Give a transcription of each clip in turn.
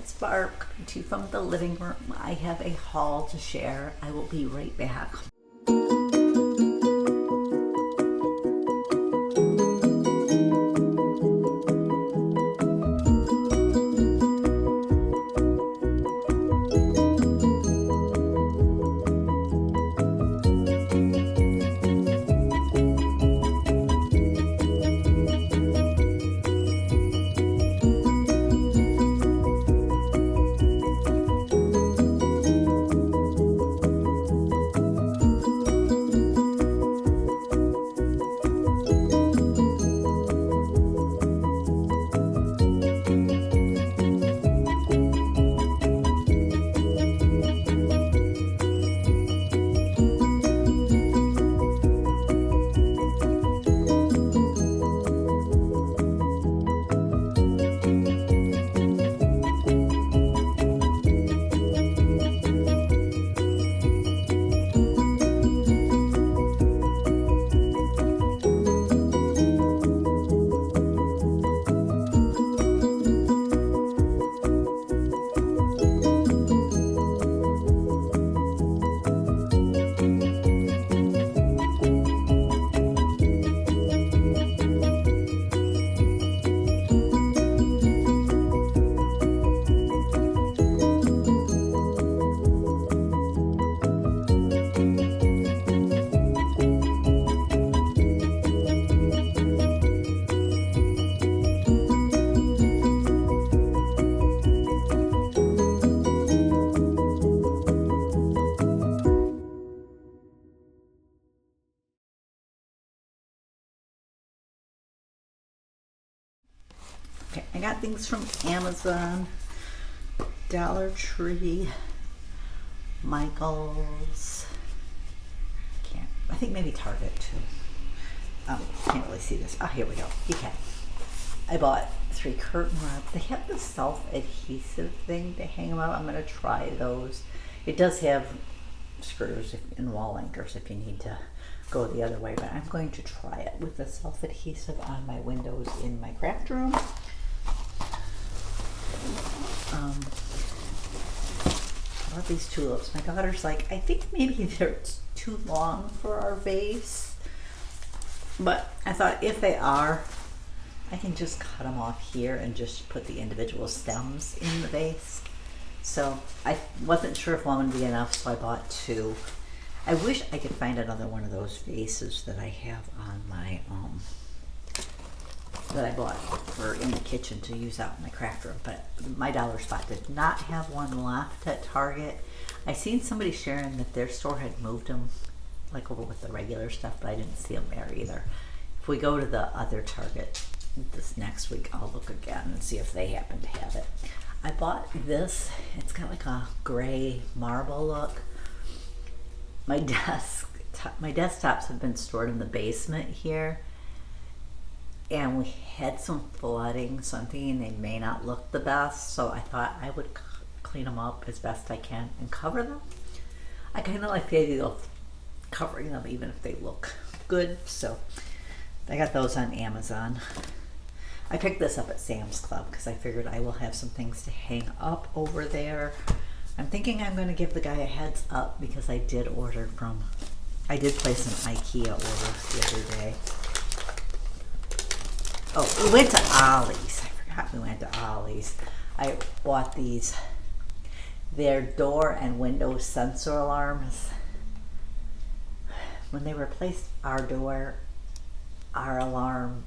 it's Barb coming to you from the living room. I have a haul to share. I will be right back. Okay, I got things from Amazon, Dollar Tree, Michael's. I think maybe Target too. Can't really see this. Oh, here we go. You can. I bought 3 curtain rods. They have the self-adhesive thing to hang them up. I'm going to try those. It does have screws and wall anchors if you need to go the other way, but I'm going to try it with the self-adhesive on my windows in my craft room. I love these tulips. My daughter's like, I think maybe they're too long for our vase, but I thought if they are, I can just cut them off here and just put the individual stems in the vase. So I wasn't sure if one would be enough, so I bought 2. I wish I could find another one of those vases that I have on my that I bought for in the kitchen to use out in my craft room, but my dollar spot did not have one left at Target. I seen somebody sharing that their store had moved them like over with the regular stuff, but I didn't see them there either. If we go to the other Target this next week, I'll look again and see if they happen to have it. I bought this. It's got like a gray marble look. My desktops have been stored in the basement here, and we had some flooding, so I'm thinking they may not look the best, so I thought I would clean them up as best I can and cover them. I kind of like the idea of covering them even if they look good, so I got those on Amazon. I picked this up at Sam's Club because I figured I will have some things to hang up over there. I'm thinking I'm going to give the guy a heads up because I did place an IKEA order the other day. Oh, we went to Ollie's. I forgot we went to Ollie's. I bought these. They're door and window sensor alarms. When they replaced our door, our alarm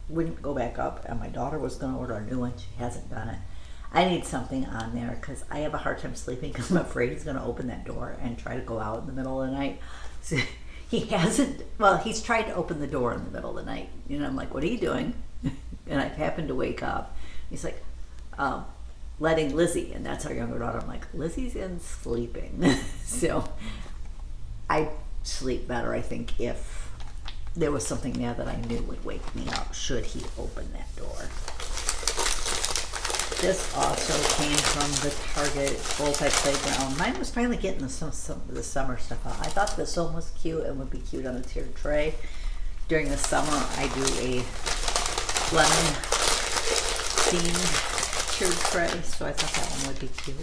wouldn't go back up, and my daughter was going to order a new one. She hasn't done it. I need something on there because I have a hard time sleeping because I'm afraid he's going to open that door and try to go out in the middle of the night. So he hasn't, well, he's tried to open the door in the middle of the night. You know, I'm like, what are you doing? And I've happened to wake up. He's like, letting Lizzie, and that's our younger daughter. I'm like, Lizzie's in sleeping. So I sleep better, I think, if there was something there that I knew would wake me up should he open that door. This also came from the Target multi-playground. Mine was finally getting some of the summer stuff out. I thought this one was cute and would be cute on a tiered tray. During the summer, I do a lemon themed tiered tray, so I thought that one would be cute.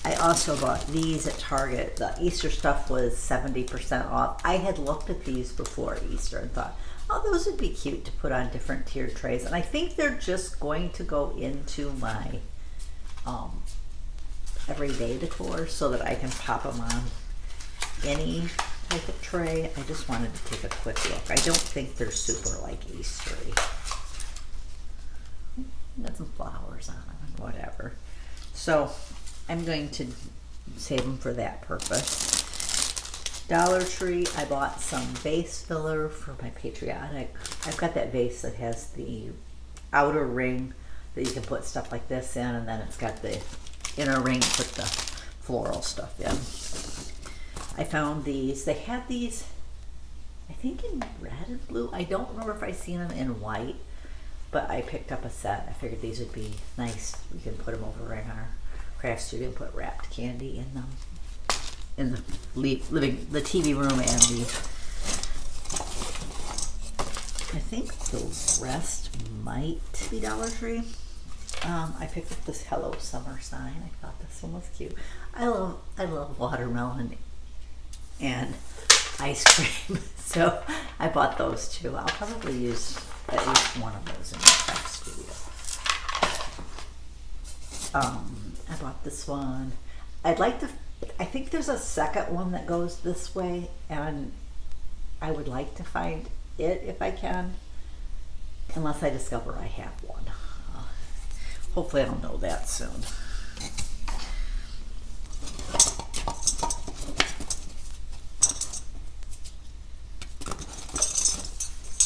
I also bought these at Target. The Easter stuff was 70% off. I had looked at these before Easter and thought, oh, those would be cute to put on different tiered trays. And I think they're just going to go into my everyday decor so that I can pop them on any type of tray. I just wanted to take a quick look. I don't think they're super like Eastery. Got some flowers on them and whatever. So I'm going to save them for that purpose. Dollar Tree, I bought some vase filler for my Patriotic. I've got that vase that has the outer ring that you can put stuff like this in, and then it's got the inner ring to put the floral stuff in. I found these. They had these, I think in red and blue. I don't remember if I seen them in white, but I picked up a set. I figured these would be nice. We can put them over in our craft studio and put wrapped candy in them. In the the TV room, and I think the rest might be Dollar Tree. I picked up this Hello Summer sign. I thought this one was cute. I love watermelon and ice cream, so I bought those too. I'll probably use at least one of those in my craft studio. I bought this one. I think there's a second one that goes this way, and I would like to find it if I can, unless I discover I have one. Hopefully I'll know that soon.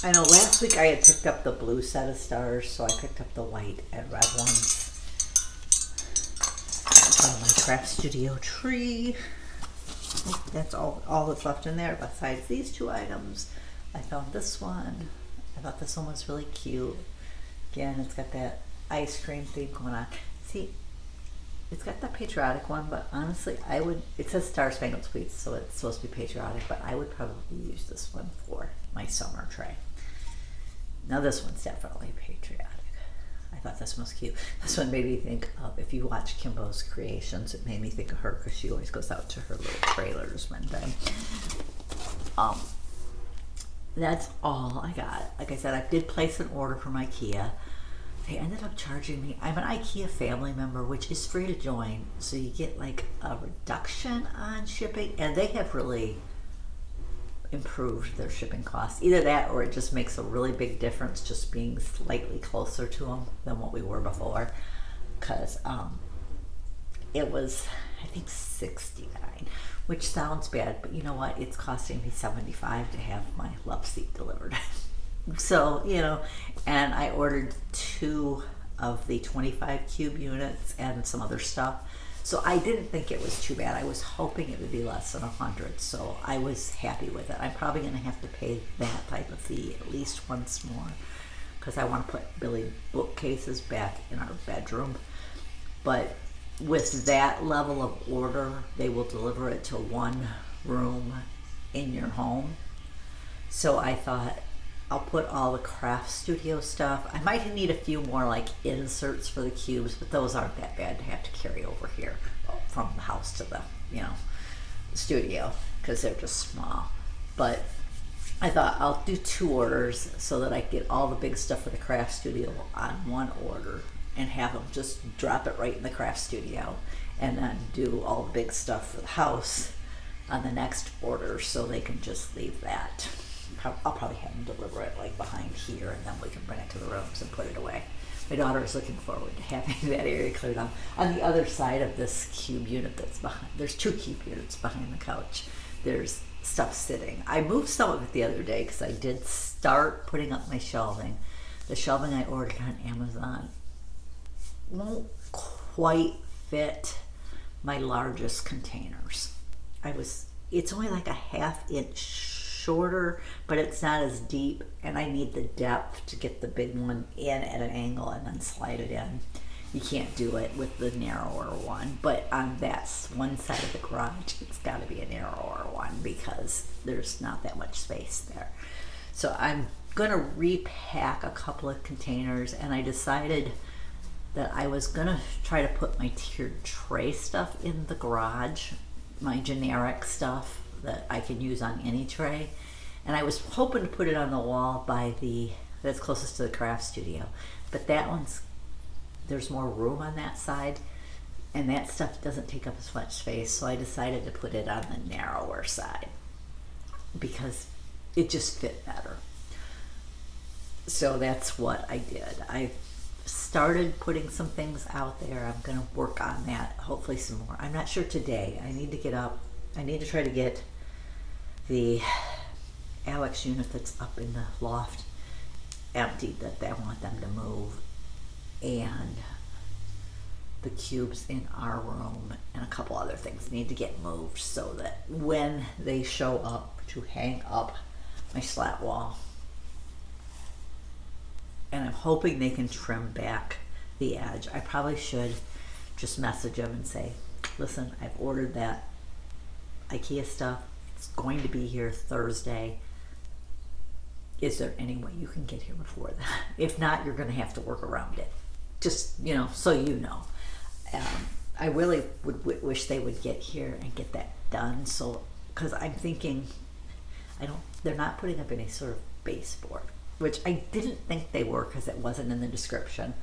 I know last week I had picked up the blue set of stars, so I picked up the white and red ones. My craft studio tree. That's all that's left in there besides these two items. I found this one. I thought this one was really cute. Again, it's got that ice cream theme going on. See, it's got that patriotic one, but honestly, it says Star Spangled Sweets, so it's supposed to be patriotic, but I would probably use this one for my summer tray. Now this one's definitely patriotic. I thought this one was cute. This one made me think of, if you watch Kimbo's Creations, it made me think of her because she always goes out to her little trailers one day. That's all I got. Like I said, I did place an order from IKEA. They ended up charging me, I'm an IKEA family member, which is free to join, so you get like a reduction on shipping, and they have really improved their shipping costs. Either that, or it just makes a really big difference just being slightly closer to them than what we were before, because it was, I think, $69, which sounds bad, but you know what, it's costing me $75 to have my love seat delivered. So, you know, and I ordered 2 of the 25 cube units and some other stuff. So I didn't think it was too bad. I was hoping it would be less than 100, so I was happy with it. I'm probably going to have to pay that type of fee at least once more, because I want to put Billy bookcases back in our bedroom. But with that level of order, they will deliver it to one room in your home. So I thought, I'll put all the craft studio stuff. I might need a few more like inserts for the cubes, but those aren't that bad to have to carry over here from the house to the, studio, because they're just small. But I thought I'll do 2 orders so that I get all the big stuff for the craft studio on one order and have them just drop it right in the craft studio, and then do all the big stuff for the house on the next order, so they can just leave that. I'll probably have them deliver it like behind here, and then we can bring it to the rooms and put it away. My daughter is looking forward to having that area cleared out. On the other side of this cube unit that's behind, there's 2 cube units behind the couch. There's stuff sitting. I moved some of it the other day because I did start putting up my shelving. The shelving I ordered on Amazon won't quite fit my largest containers. It's only like a 1/2 inch shorter, but it's not as deep, and I need the depth to get the big one in at an angle and then slide it in. You can't do it with the narrower one, but on that one side of the garage, it's got to be a narrower one because there's not that much space there. So I'm gonna repack a couple of containers, and I decided that I was gonna try to put my tiered tray stuff in the garage, my generic stuff that I can use on any tray. And I was hoping to put it on the wall by that's closest to the craft studio. But there's more room on that side, and that stuff doesn't take up as much space, so I decided to put it on the narrower side because it just fit better. So that's what I did. I started putting some things out there. I'm going to work on that, hopefully some more. I'm not sure today. I need to get up. I need to try to get the Alex unit that's up in the loft emptied that I want them to move, and the cubes in our room and a couple other things need to get moved so that when they show up to hang up my slat wall, and I'm hoping they can trim back the edge. I probably should just message them and say, listen, I've ordered that IKEA stuff. It's going to be here Thursday. Is there any way you can get here before that? If not, you're going to have to work around it. Just, so you know. I really would wish they would get here and get that done. So, because I'm thinking, they're not putting up any sort of baseboard, which I didn't think they were because it wasn't in the description.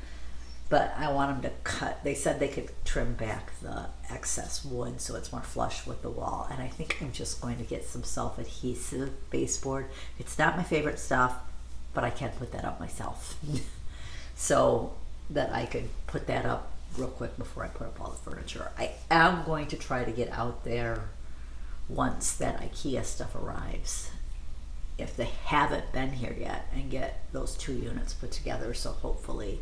But I want them to cut. They said they could trim back the excess wood so it's more flush with the wall. And I think I'm just going to get some self-adhesive baseboard. It's not my favorite stuff, but I can put that up myself. So that I could put that up real quick before I put up all the furniture. I am going to try to get out there once that IKEA stuff arrives, if they haven't been here yet, and get those 2 units put together. So hopefully,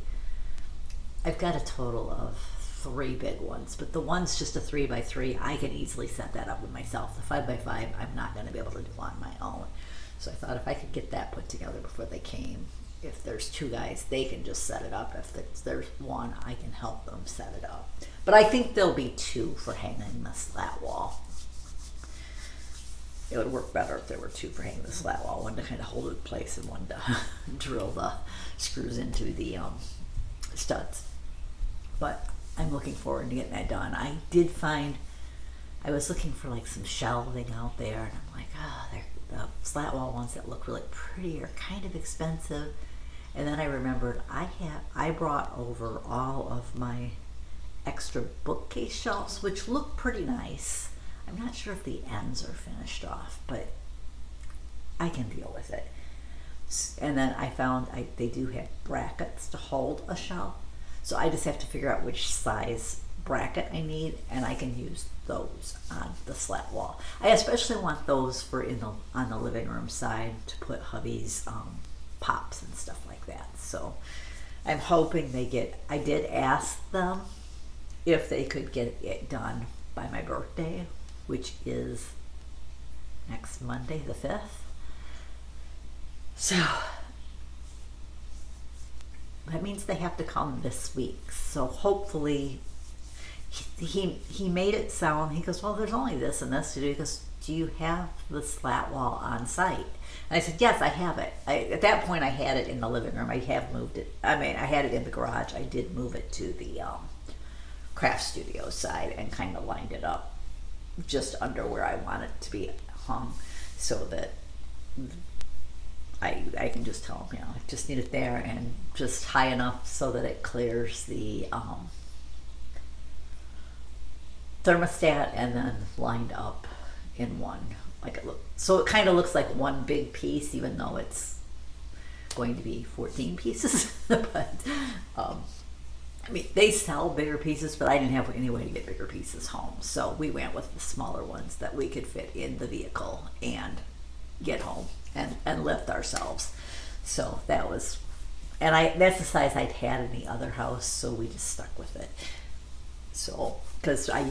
I've got a total of 3 big ones, but the one's just a 3x3. I can easily set that up with myself. The 5x5, I'm not going to be able to do on my own. So I thought if I could get that put together before they came, if there's 2 guys, they can just set it up. If there's 1, I can help them set it up. But I think there'll be 2 for hanging the slat wall. It would work better if there were 2 for hanging the slat wall, one to kind of hold it in place and one to drill the screws into the studs. But I'm looking forward to getting that done. I did find, I was looking for like some shelving out there, and I'm like, the slat wall ones that look really pretty are kind of expensive. And then I remembered I brought over all of my extra bookcase shelves, which look pretty nice. I'm not sure if the ends are finished off, but I can deal with it. And then I found they do have brackets to hold a shelf. So I just have to figure out which size bracket I need, and I can use those on the slat wall. I especially want those for on the living room side to put hubby's pops and stuff like that. So I'm hoping I did ask them if they could get it done by my birthday, which is next Monday, the 5th. So that means they have to come this week. So hopefully, he made it sound, he goes, well, there's only this and this to do. He goes, do you have the slat wall on site? And I said, yes, I have it. At that point, I had it in the living room. I have moved it. I had it in the garage. I did move it to the craft studio side and kind of lined it up just under where I want it to be hung, so that I can just tell them, I just need it there and just high enough so that it clears the thermostat, and then lined up in one, so it kind of looks like one big piece, even though it's going to be 14 pieces. But they sell bigger pieces, but I didn't have any way to get bigger pieces home, so we went with the smaller ones that we could fit in the vehicle and get home and lift ourselves. So that was, that's the size I'd had in the other house, so we just stuck with it. So, because I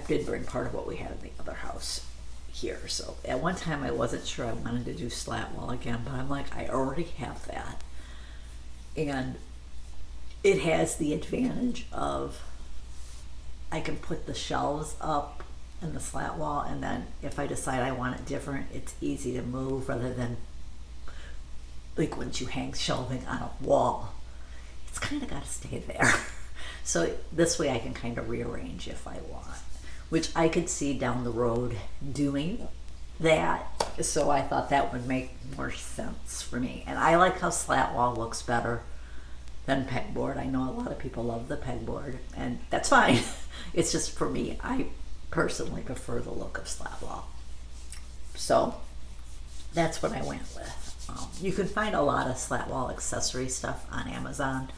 did bring part of what we had in the other house here. So at one time I wasn't sure I wanted to do slat wall again, but I'm like, I already have that. And it has the advantage of I can put the shelves up in the slat wall, and then if I decide I want it different, it's easy to move rather than like once you hang shelving on a wall, it's kind of got to stay there. So this way I can kind of rearrange if I want, which I could see down the road doing that. So I thought that would make more sense for me. And I like how slat wall looks better than pegboard. I know a lot of people love the pegboard, and that's fine. It's just for me, I personally prefer the look of slat wall. So that's what I went with. You can find a lot of slat wall accessory stuff on Amazon.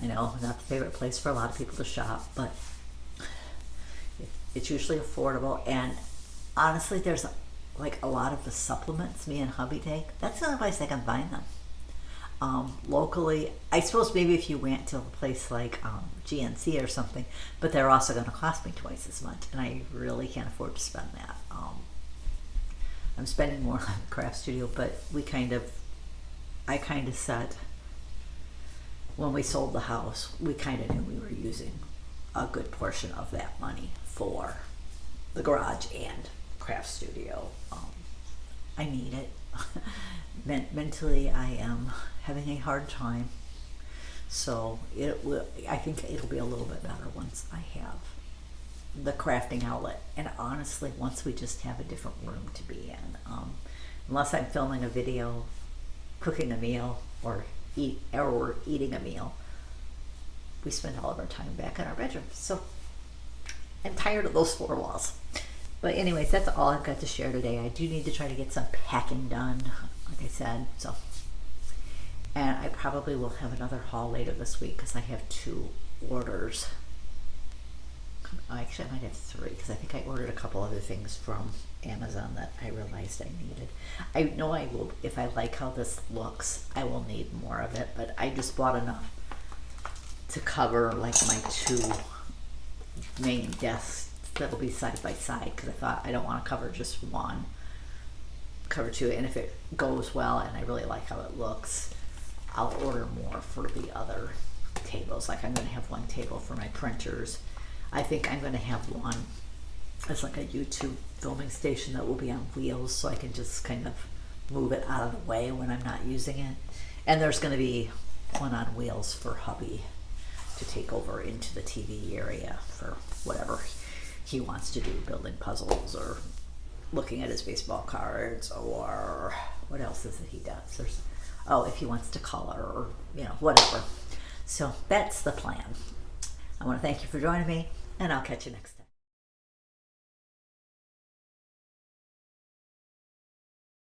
I know, not the favorite place for a lot of people to shop, but it's usually affordable. And honestly, there's like a lot of the supplements me and hubby take. That's the only place I can find them. Locally, I suppose maybe if you went to a place like GNC or something, but they're also going to cost me twice as much, and I really can't afford to spend that. I'm spending more on the craft studio, but I kind of said, when we sold the house, we kind of knew we were using a good portion of that money for the garage and craft studio. I need it. Mentally, I am having a hard time, so I think it'll be a little bit better once I have the crafting outlet, and honestly, once we just have a different room to be in. Unless I'm filming a video, cooking a meal, or eating a meal, we spend all of our time back in our bedroom. So I'm tired of those four walls. But anyways, that's all I've got to share today. I do need to try to get some packing done, like I said. So, and I probably will have another haul later this week because I have 2 orders. Actually, I might have 3 because I think I ordered a couple other things from Amazon that I realized I needed. I know I will, if I like how this looks, I will need more of it, but I just bought enough to cover like my 2 main desks that'll be side by side, because I thought I don't want to cover just one, cover 2, and if it goes well and I really like how it looks, I'll order more for the other tables. Like I'm going to have one table for my printers. I think I'm going to have one as like a YouTube filming station that will be on wheels, so I can just kind of move it out of the way when I'm not using it. And there's going to be one on wheels for hubby to take over into the TV area for whatever he wants to do, building puzzles or looking at his baseball cards, or what else is it he does? If he wants to color, or whatever. So that's the plan. I want to thank you for joining me, and I'll catch you next time.